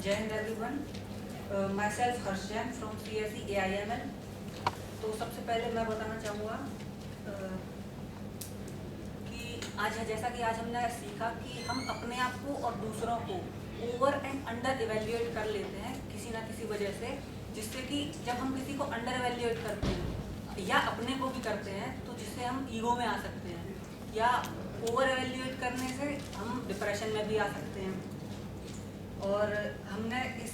जय Hind everyone, my self Harsh Jain from CSE AIML। तो सबसे पहले मैं बताना चाहूँगा कि आज जैसा कि आज हमने सीखा कि हम अपने आप को और दूसरों को ओवर एंड अंडर इवेल्युएट कर लेते हैं किसी ना किसी वजह से, जिससे कि जब हम किसी को अंडर इवेल्युएट करते हैं या अपने को भी करते हैं तो जिससे हम ईगो में आ सकते हैं, या ओवर इवेल्युएट करने से हम डिप्रेशन में भी आ सकते हैं। और हमने इस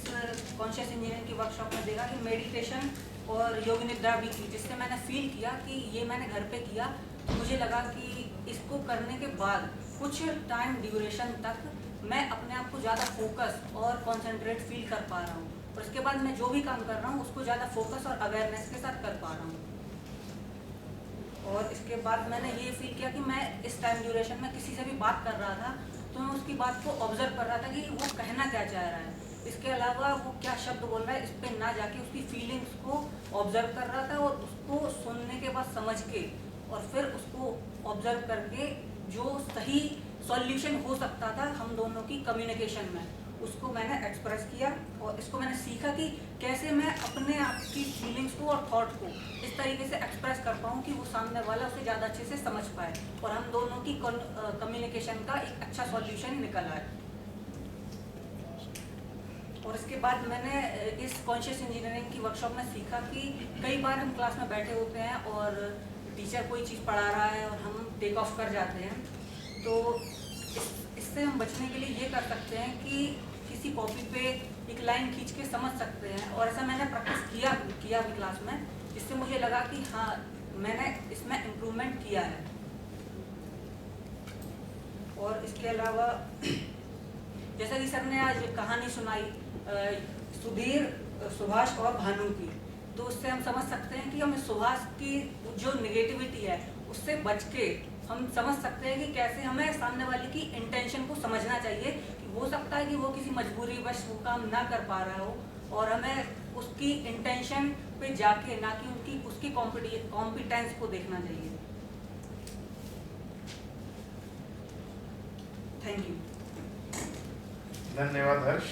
कॉन्शियस इंजीनियरिंग की वर्कशॉप में देखा कि मेडिटेशन और योग निद्रा भी की, जिससे मैंने फील किया कि ये मैंने घर पे किया तो मुझे लगा कि इसको करने के बाद कुछ टाइम ड्यूरेशन तक मैं अपने आप को ज़्यादा फोकस और कंसंट्रेट फील कर पा रहा हूँ, और इसके बाद मैं जो भी काम कर रहा हूँ उसको ज़्यादा फोकस और अवेयरनेस के साथ कर पा रहा हूँ। और इसके बाद मैंने ये फील किया कि मैं इस टाइम ड्यूरेशन में किसी से भी बात कर रहा था तो मैं उसकी बात को ऑब्जर्व कर रहा था कि वो कहना क्या चाह रहा है, इसके अलावा वो क्या शब्द बोल रहा है इस पर ना जाके उसकी फीलिंग्स को ऑब्जर्व कर रहा था, और उसको सुनने के बाद समझ के और फिर उसको ऑब्जर्व करके जो सही सॉल्यूशन हो सकता था हम दोनों की कम्युनिकेशन में, उसको मैंने एक्सप्रेस किया। और इसको मैंने सीखा कि कैसे मैं अपने आप की फीलिंग्स को और थॉट को इस तरीके से एक्सप्रेस कर पाऊँ कि वो सामने वाला उसे ज़्यादा अच्छे से समझ पाए और हम दोनों की कम्युनिकेशन का एक अच्छा सॉल्यूशन निकल आए। और इसके बाद मैंने इस कॉन्शियस इंजीनियरिंग की वर्कशॉप में सीखा कि कई बार हम क्लास में बैठे होते हैं और टीचर कोई चीज़ पढ़ा रहा है और हम टेक ऑफ कर जाते हैं, तो इससे हम बचने के लिए ये कर सकते हैं कि किसी कॉपी पे एक लाइन खींच के समझ सकते हैं। और ऐसा मैंने प्रैक्टिस किया भी क्लास में, जिससे मुझे लगा कि हाँ मैंने इसमें इम्प्रूवमेंट किया है। और इसके अलावा जैसा कि सर ने आज कहानी सुनाई सुधीर, सुभाष और भानु की, तो उससे हम समझ सकते हैं कि हमें सुभाष की जो निगेटिविटी है उससे बच के हम समझ सकते हैं कि कैसे हमें सामने वाले की इंटेंशन को समझना चाहिए कि हो सकता है कि वो किसी मजबूरी वश वो काम ना कर पा रहा हो, और हमें उसकी इंटेंशन पे जाके ना कि उसकी कॉम्पिटेंस को देखना चाहिए। Thank you. धन्यवाद हर्ष।